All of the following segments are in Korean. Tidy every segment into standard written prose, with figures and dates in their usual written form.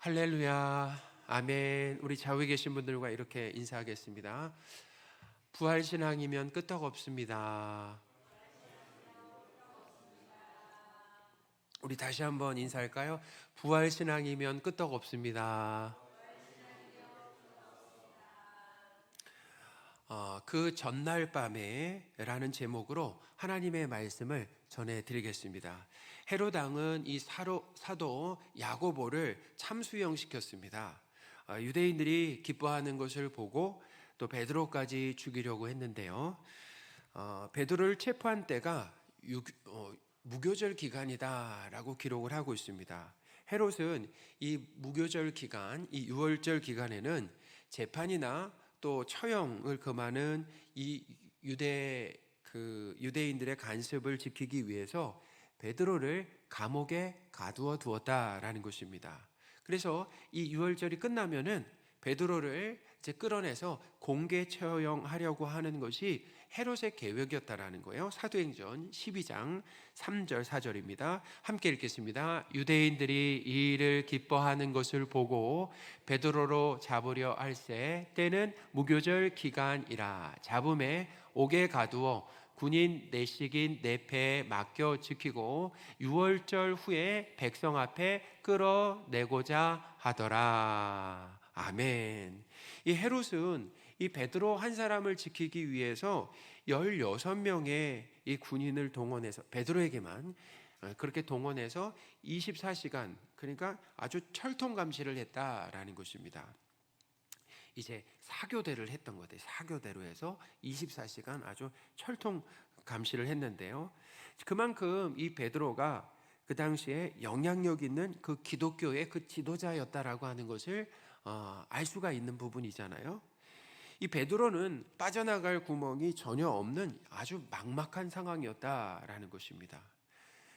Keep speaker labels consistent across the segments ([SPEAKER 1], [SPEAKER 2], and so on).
[SPEAKER 1] 할렐루야, 아멘. 우리 좌우에 계신 분들과 이렇게 인사하겠습니다. 부활신앙이면 끄떡 없습니다. 우리 다시 한번 인사할까요? 부활신앙이면 끄떡 없습니다. 그 전날 밤에 라는 제목으로 하나님의 말씀을 전해드리겠습니다. 헤롯 왕은 이 사도 야고보를 참수형시켰습니다. 유대인들이 기뻐하는 것을 보고 또 베드로까지 죽이려고 했는데요. 베드로를 체포한 때가 무교절 기간이다라고 기록을 하고 있습니다. 헤롯은 이 무교절 기간, 이 유월절 기간에는 재판이나 또 처형을 금하는 이 유대인들의 간섭을 지키기 위해서 베드로를 감옥에 가두어 두었다라는 것입니다. 그래서 이 유월절이 끝나면은 베드로를 이제 끌어내서 공개 처형하려고 하는 것이 헤롯의 계획이었다라는 거예요. 사도행전 12장 3절 4절입니다. 함께 읽겠습니다. 유대인들이 이 일을 기뻐하는 것을 보고 베드로로 잡으려 할새 때는 무교절 기간이라 잡음에 옥에 가두어 군인 내식인 내 패에 맡겨 지키고 유월절 후에 백성 앞에 끌어내고자 하더라. 아멘. 이 헤롯은 이 베드로 한 사람을 지키기 위해서 16명의 이 군인을 동원해서 베드로에게만 그렇게 동원해서 24시간, 그러니까 아주 철통 감시를 했다라는 것입니다. 이제 사교대를 했던 거예요. 사교대로 해서 24시간 아주 철통 감시를 했는데요. 그만큼 이 베드로가 그 당시에 영향력 있는 그 기독교의 그 지도자였다라고 하는 것을 알 수가 있는 부분이잖아요. 이 베드로는 빠져나갈 구멍이 전혀 없는 아주 막막한 상황이었다라는 것입니다.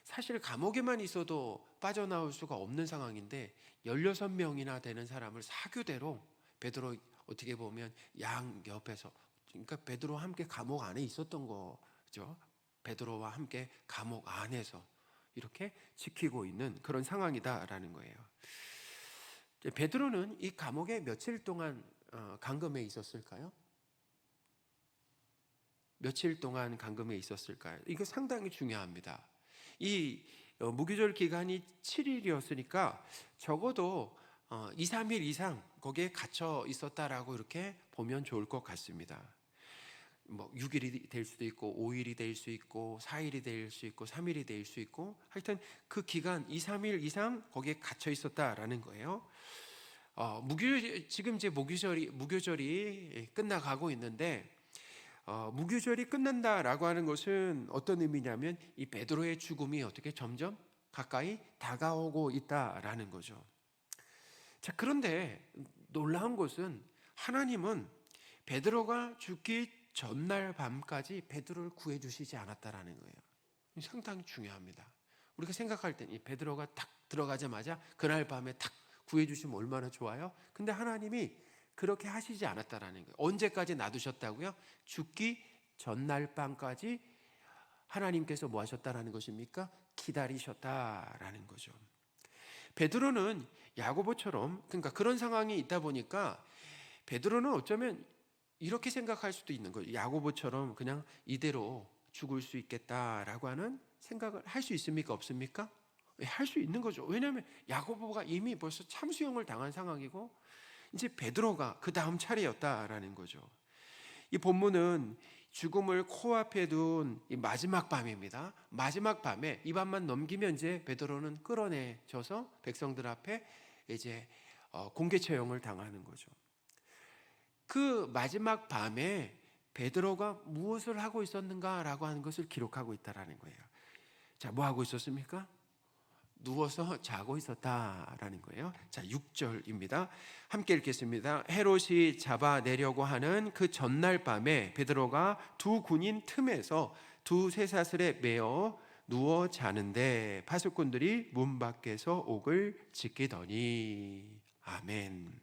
[SPEAKER 1] 사실 감옥에만 있어도 빠져나올 수가 없는 상황인데 16명이나 되는 사람을 사교대로 베드로 어떻게 보면 양 옆에서, 그러니까 베드로와 함께 감옥 안에 있었던 거죠. 베드로와 함께 감옥 안에서 이렇게 지키고 있는 그런 상황이다라는 거예요. 베드로는 이 감옥에 며칠 동안 감금해 있었을까요? 며칠 동안 감금해 있었을까요? 이거 상당히 중요합니다. 이 무교절 기간이 7일이었으니까 적어도 2, 3일 이상 거기에 갇혀 있었다라고 이렇게 보면 좋을 것 같습니다. 6일이 될 수도 있고 5일이 될 수 있고 4일이 될 수 있고 3일이 될 수 있고 하여튼 그 기간 2, 3일 이상 거기에 갇혀 있었다라는 거예요. 지금 이제 무교절이 끝나가고 있는데 무교절이 끝난다라고 하는 것은 어떤 의미냐면 이 베드로의 죽음이 어떻게 점점 가까이 다가오고 있다라는 거죠. 자, 그런데 놀라운 것은 하나님은 베드로가 죽기 전날 밤까지 베드로를 구해주시지 않았다라는 거예요. 상당히 중요합니다. 우리가 생각할 때 이 베드로가 탁 들어가자마자 그날 밤에 탁 구해주시면 얼마나 좋아요? 근데 하나님이 그렇게 하시지 않았다라는 거예요. 언제까지 놔두셨다고요? 죽기 전날 밤까지 하나님께서 뭐 하셨다라는 것입니까? 기다리셨다라는 거죠. 베드로는 야고보처럼, 그러니까 그런 상황이 있다 보니까 베드로는 어쩌면 이렇게 생각할 수도 있는 거예요. 야고보처럼 그냥 이대로 죽을 수 있겠다라고 하는 생각을 할 수 있습니까? 없습니까? 할 수 있는 거죠. 왜냐하면 야고보가 이미 벌써 참수형을 당한 상황이고 이제 베드로가 그 다음 차례였다라는 거죠. 이 본문은 죽음을 코앞에 둔 이 마지막 밤입니다. 마지막 밤에 이 밤만 넘기면 이제 베드로는 끌어내져서 백성들 앞에 이제 공개 처형을 당하는 거죠. 그 마지막 밤에 베드로가 무엇을 하고 있었는가라고 하는 것을 기록하고 있다라는 거예요. 자, 뭐 하고 있었습니까? 누워서 자고 있었다라는 거예요. 자, 6절입니다. 함께 읽겠습니다. 헤롯이 잡아내려고 하는 그 전날 밤에 베드로가 두 군인 틈에서 두 쇠사슬에 매어 누워 자는데 파수꾼들이 문 밖에서 옥을 지키더니. 아멘.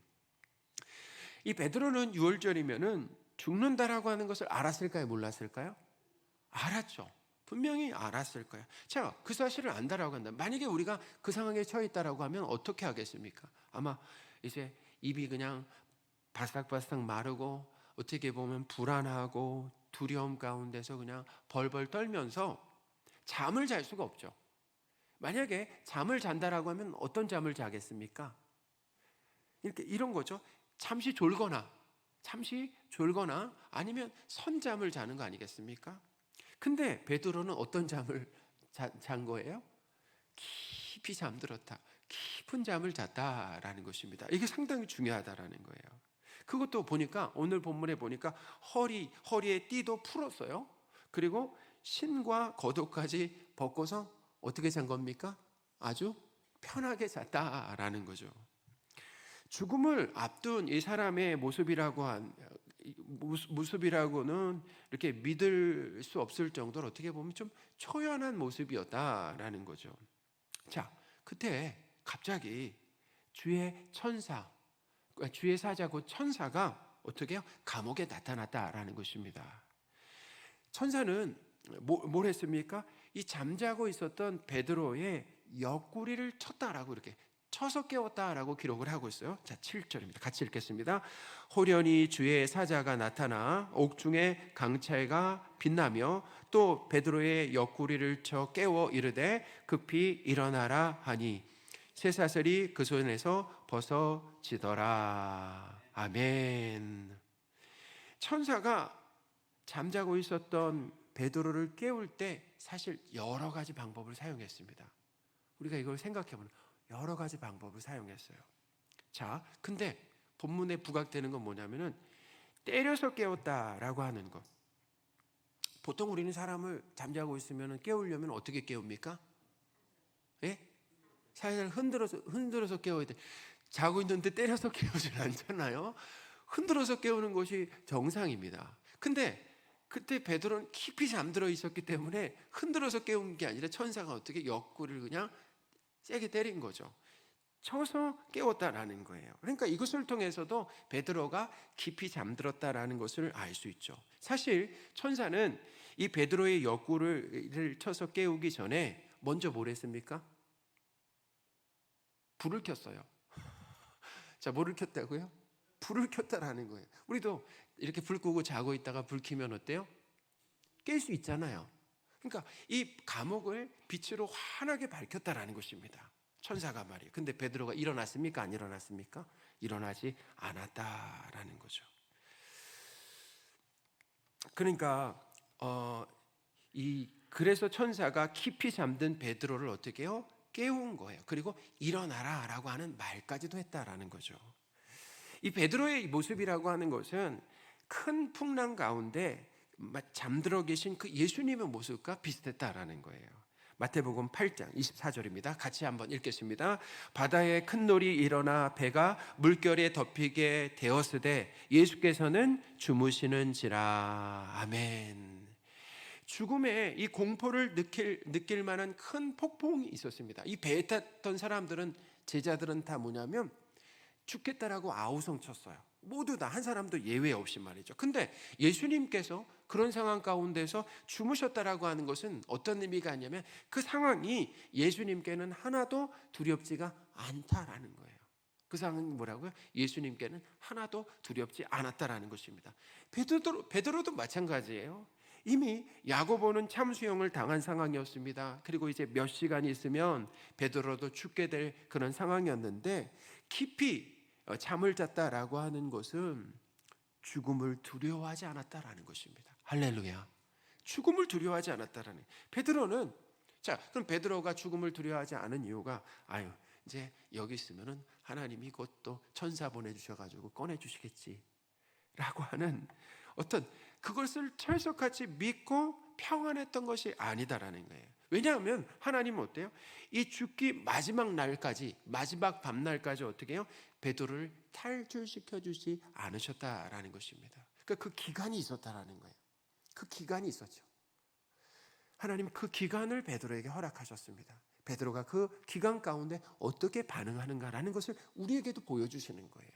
[SPEAKER 1] 이 베드로는 6월절이면은 죽는다라고 하는 것을 알았을까요? 몰랐을까요? 알았죠. 분명히 알았을 거예요. 자, 그 사실을 안다라고 한다. 만약에 우리가 그 상황에 처해 있다라고 하면 어떻게 하겠습니까? 아마 이제 입이 그냥 바싹바싹 마르고 어떻게 보면 불안하고 두려움 가운데서 그냥 벌벌 떨면서 잠을 잘 수가 없죠. 만약에 잠을 잔다라고 하면 어떤 잠을 자겠습니까? 이렇게 이런 거죠. 잠시 졸거나 아니면 선잠을 자는 거 아니겠습니까? 근데 베드로는 어떤 잠을 잔 거예요? 깊이 잠들었다. 깊은 잠을 잤다라는 것입니다. 이게 상당히 중요하다라는 거예요. 그것도 보니까 오늘 본문에 보니까 허리에 띠도 풀었어요. 그리고 신과 겉옷까지 벗고서 어떻게 잔 겁니까? 아주 편하게 잤다라는 거죠. 죽음을 앞둔 이 사람의 모습이라고는 이렇게 믿을 수 없을 정도로 어떻게 보면 좀 초연한 모습이었다라는 거죠. 자, 그때 갑자기 주의 사자 곧 천사가 어떻게 해요? 감옥에 나타났다라는 것입니다. 천사는 뭘 했습니까? 이 잠자고 있었던 베드로의 옆구리를 쳤다라고 이렇게 쳐서 깨웠다라고 기록을 하고 있어요. 자, 7절입니다. 같이 읽겠습니다. 호련히 주의 사자가 나타나 옥중에 강철가 빛나며 또 베드로의 옆구리를 쳐 깨워 이르되 급히 일어나라 하니 쇠사슬이 그 손에서 벗어지더라. 아멘. 천사가 잠자고 있었던 베드로를 깨울 때 사실 여러 가지 방법을 사용했습니다. 우리가 이걸 생각해보면 여러 가지 방법을 사용했어요. 자, 근데 본문에 부각되는 건 뭐냐면은 때려서 깨웠다라고 하는 것. 보통 우리는 사람을 잠자고 있으면 깨우려면 어떻게 깨웁니까? 예? 살살 흔들어서 깨워야 돼. 자고 있는데 때려서 깨우진 않잖아요. 흔들어서 깨우는 것이 정상입니다. 근데 그때 베드로는 깊이 잠들어 있었기 때문에 흔들어서 깨운 게 아니라 천사가 어떻게 옆구리를 그냥 세게 때린 거죠. 쳐서 깨웠다라는 거예요. 그러니까 이것을 통해서도 베드로가 깊이 잠들었다라는 것을 알 수 있죠. 사실 천사는 이 베드로의 옆구리를 쳐서 깨우기 전에 먼저 뭘 했습니까? 불을 켰어요. 자, 뭐를 켰다고요? 불을 켰다라는 거예요. 우리도 이렇게 불 끄고 자고 있다가 불 켜면 어때요? 깰 수 있잖아요. 그러니까 이 감옥을 빛으로 환하게 밝혔다라는 것입니다. 천사가 말이에요. 근데 베드로가 일어났습니까? 안 일어났습니까? 일어나지 않았다라는 거죠. 그러니까 그래서 천사가 깊이 잠든 베드로를 어떻게 해요? 깨운 거예요. 그리고 일어나라라고 하는 말까지도 했다라는 거죠. 이 베드로의 모습이라고 하는 것은 큰 풍랑 가운데 잠들어 계신 그 예수님의 모습과 비슷했다라는 거예요. 마태복음 8장 24절입니다. 같이 한번 읽겠습니다. 바다에 큰 놀이 일어나 배가 물결에 덮이게 되었으되 예수께서는 주무시는지라. 아멘. 죽음의 이 공포를 느낄 만한 큰 폭풍이 있었습니다. 이 배에 탔던 제자들은 다 뭐냐면 죽겠다라고 아우성쳤어요. 모두 다, 한 사람도 예외 없이 말이죠. 근데 예수님께서 그런 상황 가운데서 주무셨다라고 하는 것은 어떤 의미가 있냐면 그 상황이 예수님께는 하나도 두렵지가 않다라는 거예요. 그 상황이 뭐라고요? 예수님께는 하나도 두렵지 않았다라는 것입니다. 베드로도 마찬가지예요. 이미 야고보는 참수형을 당한 상황이었습니다. 그리고 이제 몇 시간이 있으면 베드로도 죽게 될 그런 상황이었는데 깊이 잠을 잤다라고 하는 것은 죽음을 두려워하지 않았다라는 것입니다. 할렐루야. 죽음을 두려워하지 않았다라는. 베드로는, 자, 그럼 베드로가 죽음을 두려워하지 않은 이유가 이제 여기 있으면은 하나님이 곧 또 천사 보내주셔가지고 꺼내주시겠지 라고 하는 어떤 그것을 철석같이 믿고 평안했던 것이 아니다라는 거예요. 왜냐하면 하나님은 어때요? 이 죽기 마지막 날까지, 마지막 밤날까지 어떻게 해요? 베드로를 탈출시켜 주지 않으셨다라는 것입니다. 그러니까 그 기간이 있었다라는 거예요. 그 기간이 있었죠. 하나님 그 기간을 베드로에게 허락하셨습니다. 베드로가 그 기간 가운데 어떻게 반응하는가라는 것을 우리에게도 보여주시는 거예요.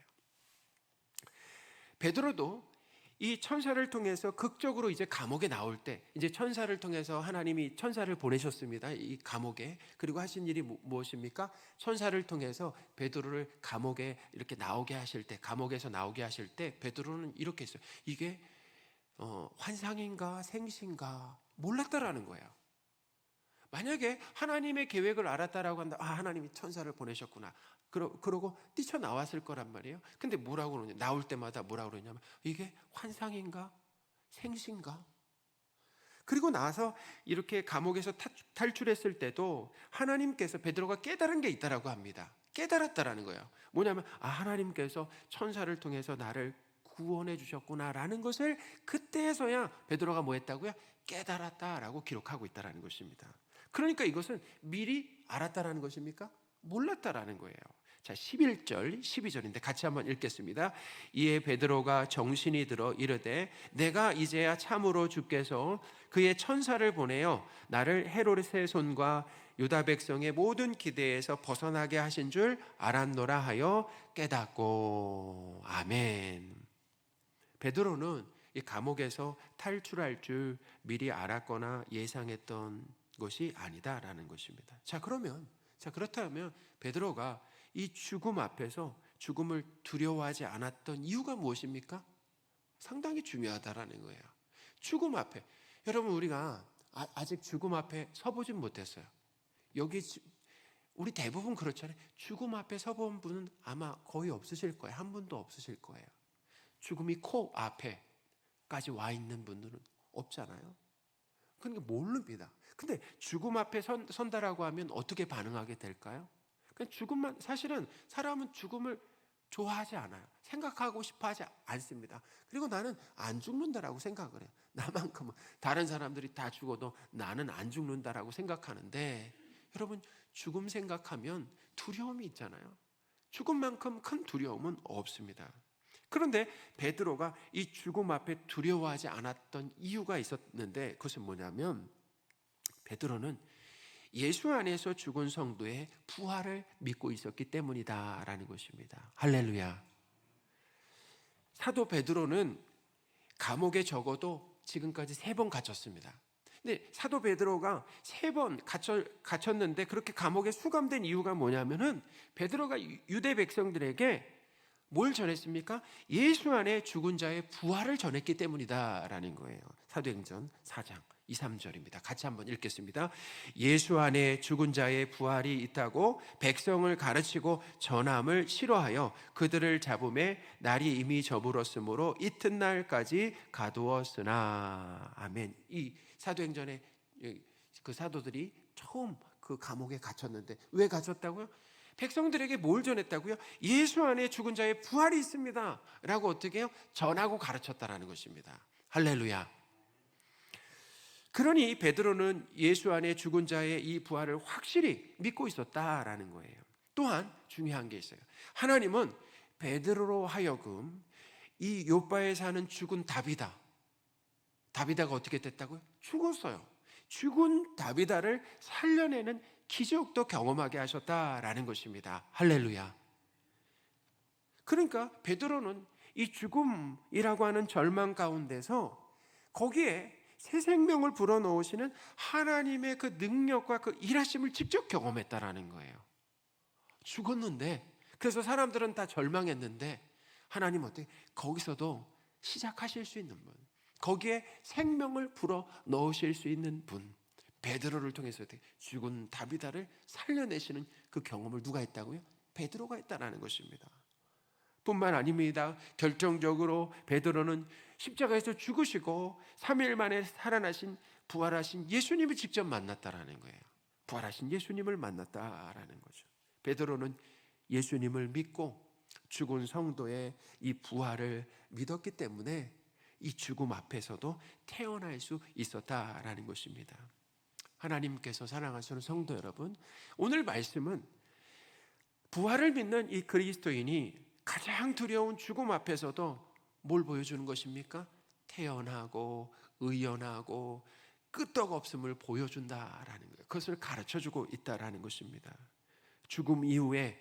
[SPEAKER 1] 베드로도 이 천사를 통해서 극적으로 이제 감옥에 나올 때, 이제 천사를 통해서 하나님이 천사를 보내셨습니다. 이 감옥에. 그리고 하신 일이 무엇입니까? 천사를 통해서 베드로를 감옥에 이렇게 나오게 하실 때, 감옥에서 나오게 하실 때 베드로는 이렇게 했어요. 이게 환상인가 생신가 몰랐다라는 거예요. 만약에 하나님의 계획을 알았다라고 한다. 하나님이 천사를 보내셨구나. 그러고 뛰쳐나왔을 거란 말이에요. 근데 뭐라고 그러냐? 나올 때마다 뭐라고 그러냐면 이게 환상인가? 생신가? 그리고 나서 이렇게 감옥에서 탈출했을 때도 하나님께서 베드로가 깨달은 게 있다라고 합니다. 깨달았다라는 거예요. 뭐냐면 하나님께서 천사를 통해서 나를 구원해 주셨구나라는 것을 그때서야 베드로가 뭐 했다고요? 깨달았다라고 기록하고 있다라는 것입니다. 그러니까 이것은 미리 알았다라는 것입니까? 몰랐다라는 거예요. 자, 11절, 12절인데 같이 한번 읽겠습니다. 이에 베드로가 정신이 들어 이르되 내가 이제야 참으로 주께서 그의 천사를 보내어 나를 헤롯의 손과 유다 백성의 모든 기대에서 벗어나게 하신 줄 알았노라 하여 깨닫고. 아멘. 베드로는 이 감옥에서 탈출할 줄 미리 알았거나 예상했던 것이 아니다라는 것입니다. 자, 그렇다면 베드로가 이 죽음 앞에서 죽음을 두려워하지 않았던 이유가 무엇입니까? 상당히 중요하다라는 거예요. 죽음 앞에, 여러분 우리가 아직 죽음 앞에 서보진 못했어요. 여기 우리 대부분 그렇잖아요. 죽음 앞에 서본 분은 아마 거의 없으실 거예요. 한 분도 없으실 거예요. 죽음이 코 앞에까지 와 있는 분들은 없잖아요. 그러니까 모릅니다. 근데 죽음 앞에 선다라고 하면 어떻게 반응하게 될까요? 죽음만, 사실은 사람은 죽음을 좋아하지 않아요. 생각하고 싶어 하지 않습니다. 그리고 나는 안 죽는다라고 생각을 해요. 나만큼은. 다른 사람들이 다 죽어도 나는 안 죽는다라고 생각하는데, 여러분 죽음 생각하면 두려움이 있잖아요. 죽음만큼 큰 두려움은 없습니다. 그런데 베드로가 이 죽음 앞에 두려워하지 않았던 이유가 있었는데, 그것은 뭐냐면 베드로는 예수 안에서 죽은 성도의 부활을 믿고 있었기 때문이다라는 것입니다. 할렐루야. 사도 베드로는 감옥에 적어도 지금까지 3번 갇혔습니다. 근데 사도 베드로가 3번 갇혔는데 그렇게 감옥에 수감된 이유가 뭐냐면은 베드로가 유대 백성들에게 뭘 전했습니까? 예수 안에 죽은 자의 부활을 전했기 때문이다라는 거예요. 사도행전 4장 2, 3절입니다. 같이 한번 읽겠습니다. 예수 안에 죽은 자의 부활이 있다고 백성을 가르치고 전함을 싫어하여 그들을 잡음에 날이 이미 저물었으므로 이튿날까지 가두었으나. 아멘. 이 사도행전에 그 사도들이 처음 그 감옥에 갇혔는데 왜 갇혔다고요? 백성들에게 뭘 전했다고요? 예수 안에 죽은 자의 부활이 있습니다 라고 어떻게 해요? 전하고 가르쳤다라는 것입니다. 할렐루야. 그러니 베드로는 예수 안에 죽은 자의 이 부활을 확실히 믿고 있었다라는 거예요. 또한 중요한 게 있어요. 하나님은 베드로로 하여금 이 요바에 사는 죽은 다비다가 어떻게 됐다고요? 죽었어요. 죽은 다비다를 살려내는 기적도 경험하게 하셨다라는 것입니다. 할렐루야. 그러니까 베드로는 이 죽음이라고 하는 절망 가운데서 거기에 새 생명을 불어넣으시는 하나님의 그 능력과 그 일하심을 직접 경험했다라는 거예요. 죽었는데, 그래서 사람들은 다 절망했는데 하나님 어떻게 거기서도 시작하실 수 있는 분, 거기에 생명을 불어넣으실 수 있는 분, 베드로를 통해서 죽은 다비다를 살려내시는 그 경험을 누가 했다고요? 베드로가 했다라는 것입니다. 뿐만 아닙니다. 결정적으로 베드로는 십자가에서 죽으시고 3일 만에 살아나신 부활하신 예수님을 직접 만났다라는 거예요. 부활하신 예수님을 만났다라는 거죠. 베드로는 예수님을 믿고 죽은 성도의 이 부활을 믿었기 때문에 이 죽음 앞에서도 태어날 수 있었다라는 것입니다. 하나님께서 사랑하시는 성도 여러분, 오늘 말씀은 부활을 믿는 이 그리스도인이 가장 두려운 죽음 앞에서도 뭘 보여주는 것입니까? 태어나고 의연하고 끄떡없음을 보여준다라는 거예요. 그것을 가르쳐주고 있다라는 것입니다. 죽음 이후에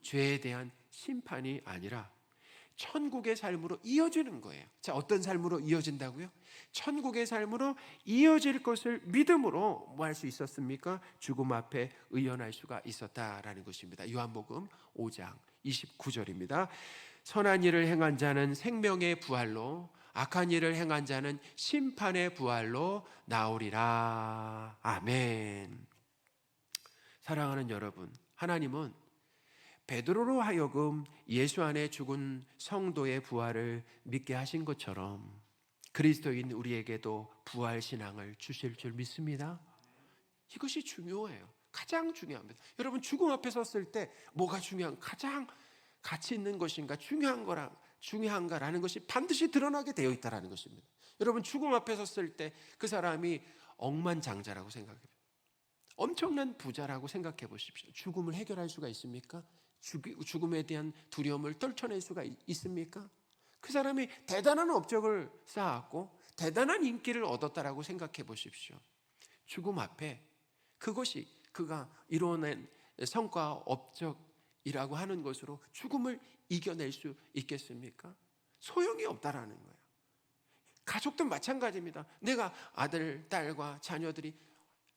[SPEAKER 1] 죄에 대한 심판이 아니라 천국의 삶으로 이어지는 거예요. 자, 어떤 삶으로 이어진다고요? 천국의 삶으로 이어질 것을 믿음으로 뭐 할 수 있었습니까? 죽음 앞에 의연할 수가 있었다라는 것입니다. 요한복음 5장 29절입니다. 선한 일을 행한 자는 생명의 부활로, 악한 일을 행한 자는 심판의 부활로 나오리라. 아멘. 사랑하는 여러분, 하나님은 베드로로 하여금 예수 안에 죽은 성도의 부활을 믿게 하신 것처럼 그리스도인 우리에게도 부활 신앙을 주실 줄 믿습니다. 이것이 중요해요. 가장 중요합니다. 여러분, 죽음 앞에 섰을 때 뭐가 가장 가치 있는 것인가, 중요한가라는 것이 반드시 드러나게 되어 있다는 것입니다. 여러분, 죽음 앞에 섰을 때 그 사람이 억만장자라고 생각해요. 엄청난 부자라고 생각해 보십시오. 죽음을 해결할 수가 있습니까? 죽음에 대한 두려움을 떨쳐낼 수가 있습니까? 그 사람이 대단한 업적을 쌓았고 대단한 인기를 얻었다라고 생각해 보십시오. 죽음 앞에 그것이 그가 이뤄낸 성과 업적이라고 하는 것으로 죽음을 이겨낼 수 있겠습니까? 소용이 없다라는 거예요. 가족도 마찬가지입니다. 내가 아들, 딸과 자녀들이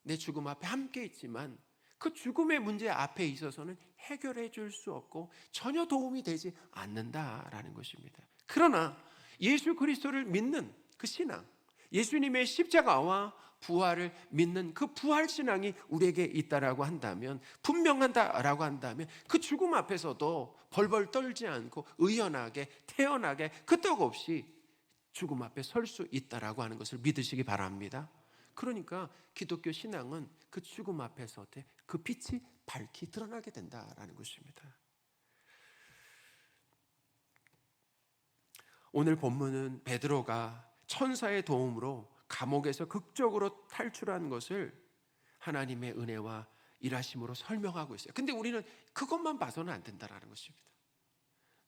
[SPEAKER 1] 내 죽음 앞에 함께 있지만 그 죽음의 문제 앞에 있어서는 해결해 줄 수 없고 전혀 도움이 되지 않는다라는 것입니다. 그러나 예수 그리스도를 믿는 그 신앙, 예수님의 십자가와 부활을 믿는 그 부활 신앙이 우리에게 있다라고 한다면, 분명하다라고 한다면 그 죽음 앞에서도 벌벌 떨지 않고 의연하게 태연하게 끄떡없이 죽음 앞에 설 수 있다라고 하는 것을 믿으시기 바랍니다. 그러니까 기독교 신앙은 그 죽음 앞에서 그 빛이 밝히 드러나게 된다라는 것입니다. 오늘 본문은 베드로가 천사의 도움으로 감옥에서 극적으로 탈출한 것을 하나님의 은혜와 일하심으로 설명하고 있어요. 근데 우리는 그것만 봐서는 안 된다라는 것입니다.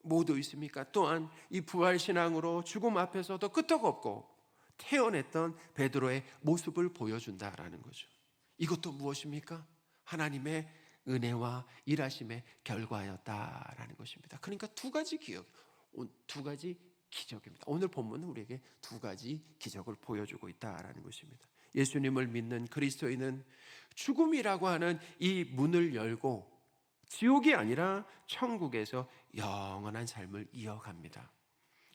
[SPEAKER 1] 뭐도 있습니까? 또한 이 부활신앙으로 죽음 앞에서도 끄떡없고 태어냈던 베드로의 모습을 보여준다라는 거죠. 이것도 무엇입니까? 하나님의 은혜와 일하심의 결과였다라는 것입니다. 그러니까 두 가지 기적입니다. 오늘 본문은 우리에게 두 가지 기적을 보여주고 있다라는 것입니다. 예수님을 믿는 그리스도인은 죽음이라고 하는 이 문을 열고 지옥이 아니라 천국에서 영원한 삶을 이어갑니다.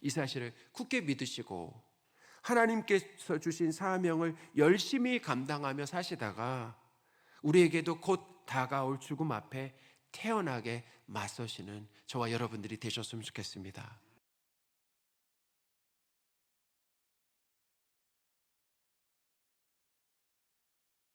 [SPEAKER 1] 이 사실을 굳게 믿으시고 하나님께서 주신 사명을 열심히 감당하며 사시다가 우리에게도 곧 다가올 죽음 앞에 태연하게 맞서시는 저와 여러분들이 되셨으면 좋겠습니다.